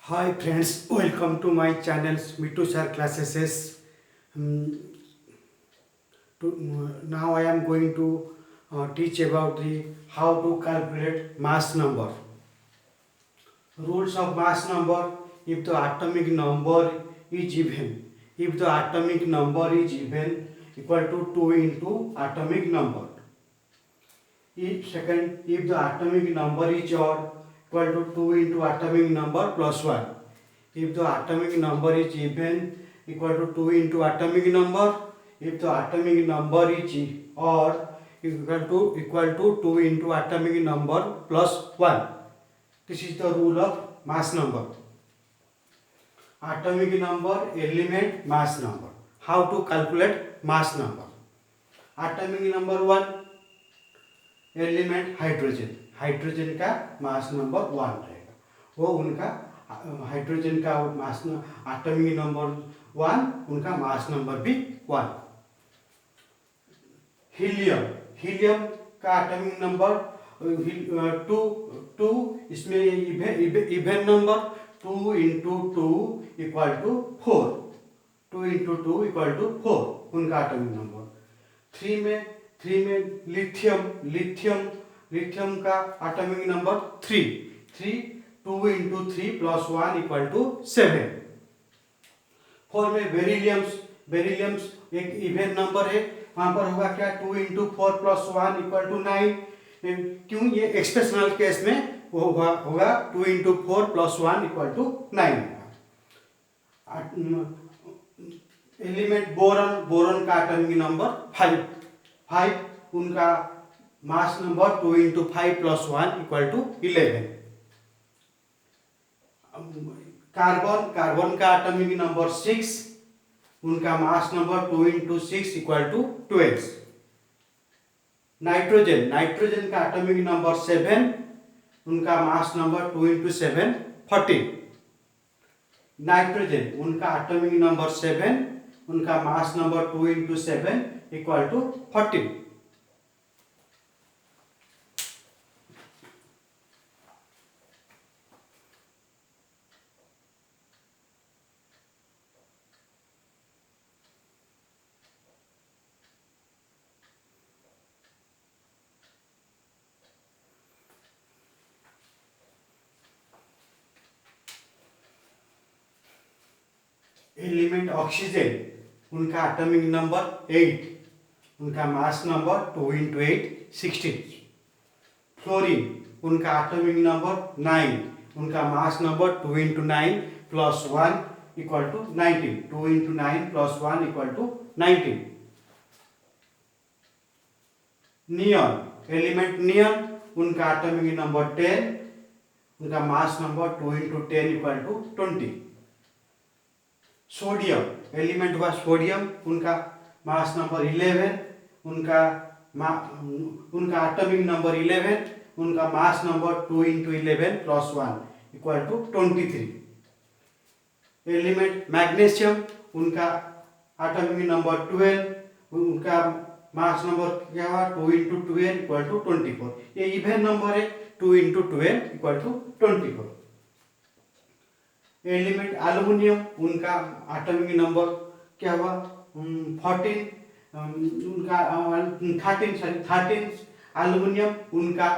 Hi friends, welcome to my channel Mitu Sir Classes. Um, Now I am going to teach about the how to calculate mass number. Rules of mass number: if the atomic number is even, if the atomic number is even, equal to 2 into atomic number. If the atomic number is odd, equal to 2 into atomic number plus 1. If the atomic number is even, equal to 2 into atomic number. If the atomic number is odd, equal to 2 into atomic number plus 1. This is the rule of mass number. Atomic number, element, mass number. How to calculate mass number? Atomic number 1, element hydrogen, hydrogen का mass number 1 रहेगा, वो उनका hydrogen का mass atomic number 1, उनका mass number भी 1. Helium, helium का atomic number 2, इसमें even number 2 into 2 equal to 4, 2 into 2 equal to 4 उनका एटॉमिक नंबर. 3 में लिथियम का atomic number 3, 2 into 3 plus 1 equal to 7. 4 में बेरिलियम्स एक इवन नंबर है, वहां पर होगा क्या, 2 इंटू 4 प्लस 1 इक्वल टू 9. क्यों, ये एक्सप्रेशनल केस में वो होगा 2 into 4 plus 1 equal to 9. Element boron का एटॉमिक नंबर 5, उनका mass number 2 into 5 plus 1 equal to 11. Carbon का एटॉमिक नंबर 6, उनका mass number 2 into 6 equal to 12. Nitrogen का एटॉमिक नंबर 7, उनका मास नंबर 2 इंटू 7 14. नाइट्रोजन, उनका एटॉमिक नंबर 7, उनका mass number 2 into 7 equal to 14. Element oxygen, उनका atomic number 8, उनका mass number 2 into 8 16. Fluorine, उनका atomic number 9, उनका mass number 2 into 9 plus 1 equal to 19. 2 into 9 plus 1 equal to 19. Neon, element neon, उनका atomic number 10, उनका mass number 2 into 10 equal to 20. Sodium, element हुआ sodium, उनका mass number 11, उनका atomic number 11, उनका mass number 2 into 11 plus 1 equal to 23. Element magnesium, उनका atomic number 12, उनका mass number क्या हुआ, 2 इंटू 12 इक्वल टू 24. ये इवन नंबर है, 2 into 12 equal to 24. Element aluminium, उनका एटॉमिक नंबर क्या हुआ, 14, उनका 13 एल्युमिनियम, उनका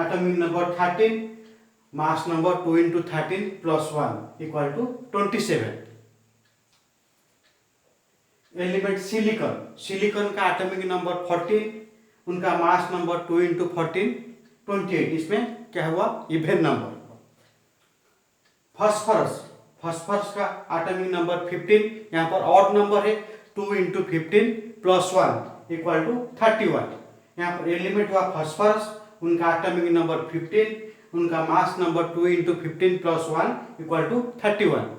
atomic number 13, mass number 2 into 13 plus 1 equal to 27. Element silicon का एटॉमिक नंबर 14, उनका मास नंबर 2 इंटू 14 28. इसमें क्या हुआ, इवन नंबर. फास्फोरस का एटॉमिक नंबर 15, यहाँ पर ऑड नंबर है, 2 इंटू 15 प्लस 1 इक्वल टू 31. यहाँ पर एलिमेंट हुआ फास्फोरस, उनका एटॉमिक नंबर 15, उनका mass number 2 into 15 plus 1 equal to 31.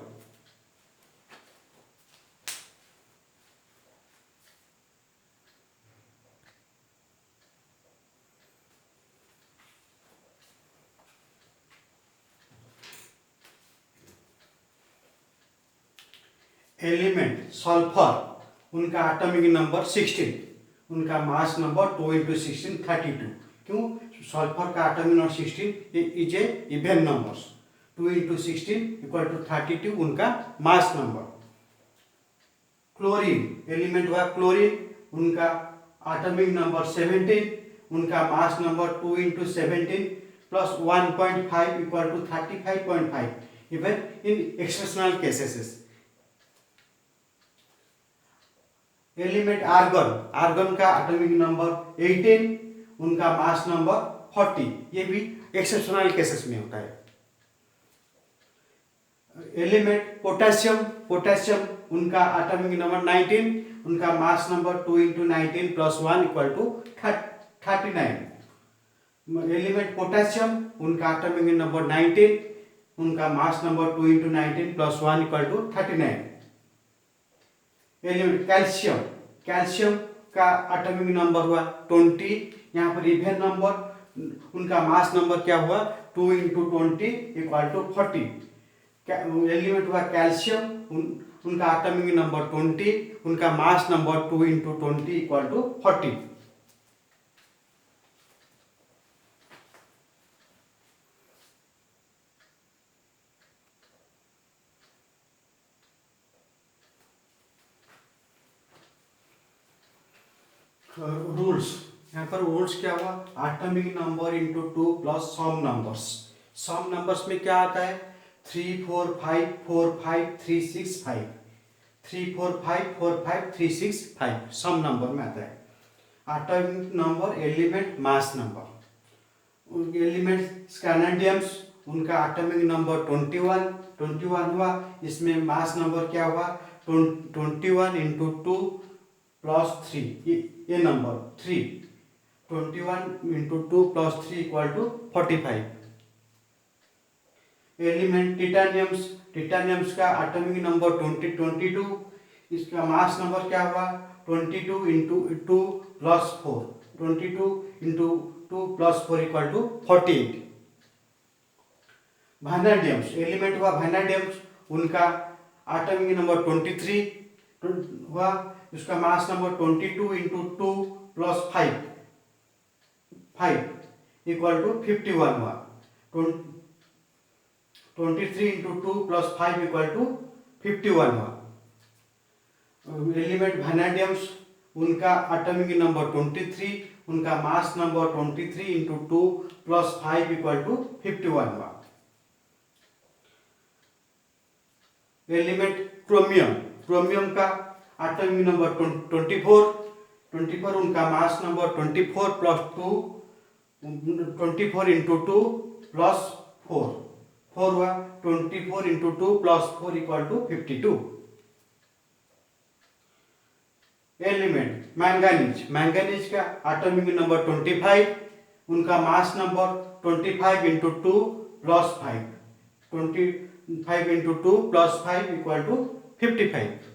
Element sulphur, उनका एटॉमिक नंबर 16, उनका मास नंबर 2 इंटू 16 32. क्यों, सल्फर का atomic number 16 is a even numbers. 2 into 16 equal to 32 उनका मास नंबर। क्लोरीन एलिमेंट हुआ chlorine, उनका atomic number 17, उनका mass number 2 into 17 plus 1.5 equal to 35.5 even in exceptional cases. Element argon, argon का atomic number 18, उनका mass number 40, ये भी exceptional cases में होता है। एलिमेंट पोटेशियम, पोटेशियम उनका एटॉमिक नंबर 19, उनका mass number 2 into 19 plus 1 equal to 39। Element potassium उनका एटॉमिक नंबर 19, उनका mass number 2 into 19 plus 1 equal to 39। Element calcium, calcium का एटॉमिक नंबर हुआ 20, यहाँ पर इवेन नंबर, उनका मास नंबर क्या हुआ 2 इंटू 20 इक्वल टू 40। एलिमेंट हुआ कैल्शियम, उनका एटॉमिक नंबर 20, उनका mass number 2 into 20 equal to 40। Rules, यहाँ पर रूल्स क्या हुआ, atomic number into 2 plus some numbers. Some numbers में क्या आता है 3 4 5 4 5 3 6 5, 3 4 5 4 5 3 6 5 सम नंबर में आता है। Atomic number element mass number, element scandiums उनका एटॉमिक नंबर 21 हुआ, इसमें मास नंबर क्या हुआ 21 इंटू 2 प्लस 3, ये number 3, 21 into 2 plus 3 equal to 45। Element titaniums, titaniums का एटॉमिक नंबर 22, इसका मास नंबर क्या हुआ 22 into 2 plus 4, 22 into 2 plus 4 equal to 48। Vanadiums, element हुआ वैनेडियम्स, उनका एटॉमिक नंबर 23 हुआ, उसका mass number 22 into 2 plus 5 equal to 51 हुआ। 23 इंटू 2 प्लस 5 इक्वल टू 51 हुआ। एलिमेंट वैनेडियम्स, उनका एटॉमिक नंबर 23, उनका mass number 23 into 2 plus 5 equal to 51 हुआ। एलिमेंट क्रोमियम, क्रोमियम का एटॉमिक नंबर 24, उनका mass number 24 plus 2, 24 into 2 plus 4 हुआ, 24 into 2 plus 4 equal to 52। Element manganese, manganese का atomic number 25, उनका mass number 25 into 2 plus 5, 25 into 2 plus 5 equal to 55।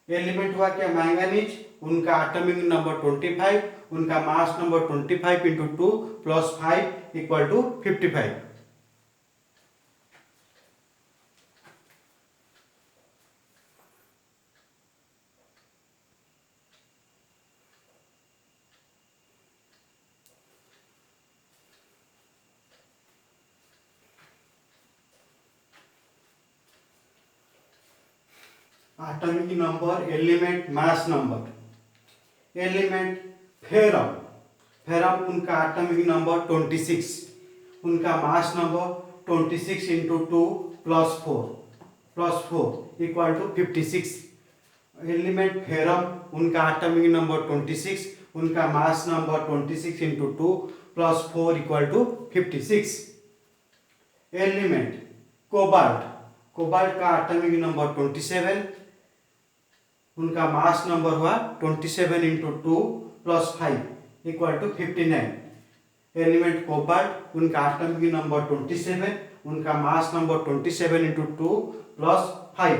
Element हुआ क्या manganese, उनका atomic number 25, उनका mass number 25 into 2 plus 5 equal to 55। Atomic number element mass number, element ferrum, ferrum उनका atomic number 26, उनका mass number 26 into 2 plus 4 equal to 56। Element ferrum, उनका atomic number 26, उनका mass number 26 into 2 plus 4 equal to 56। Element cobalt, cobalt का atomic number 27, उनका mass number हुआ 27 into 2 plus 5 equal to 59। Element cobalt, उनका atomic number 27, उनका mass number 27 into 2 plus 5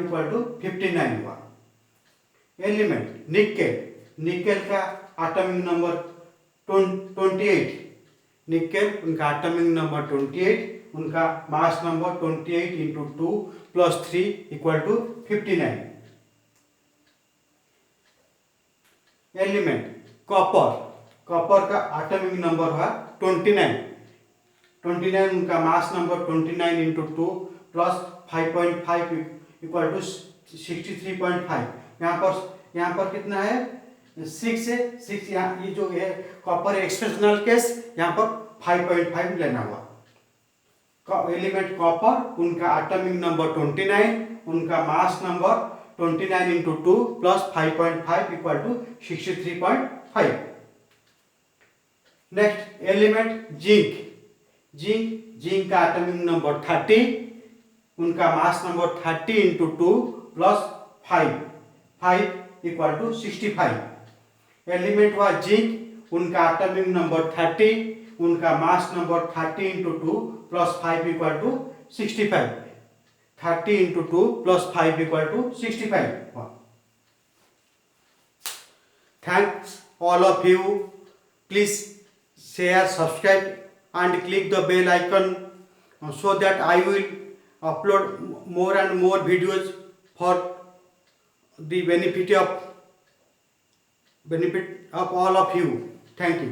equal to 59 हुआ। Element nickel, nickel का atomic number 28, nickel उनका atomic number 28, उनका mass number 28 into 2 plus 3 equal to 59। Element copper, copper का atomic number हुआ 29, 29 उनका mass number 29 into 2 plus 5.5 equal to 63.5। यहाँ पर कितना है 6 है, 6 यहाँ ये जो है कॉपर एक्सेप्शनल केस यहाँ पर 5.5 लेना हुआ। एलिमेंट कॉपर उनका एटॉमिक नंबर 29 उनका mass number 29 into 2 plus 5.5 equal to 63.5। Next element zinc का एटॉमिक नंबर 30 उनका mass number 30 into 2 plus 5 equal to 65। Element हुआ जिंक उनका एटॉमिक नंबर 30 उनका mass number 30 into 2 plus 5 equal to 65। 30 into 2 plus 5 equal to 65। Thanks all of you. Please share, subscribe and click the bell icon so that I will upload more and more videos for the benefit of all of you. Thank you.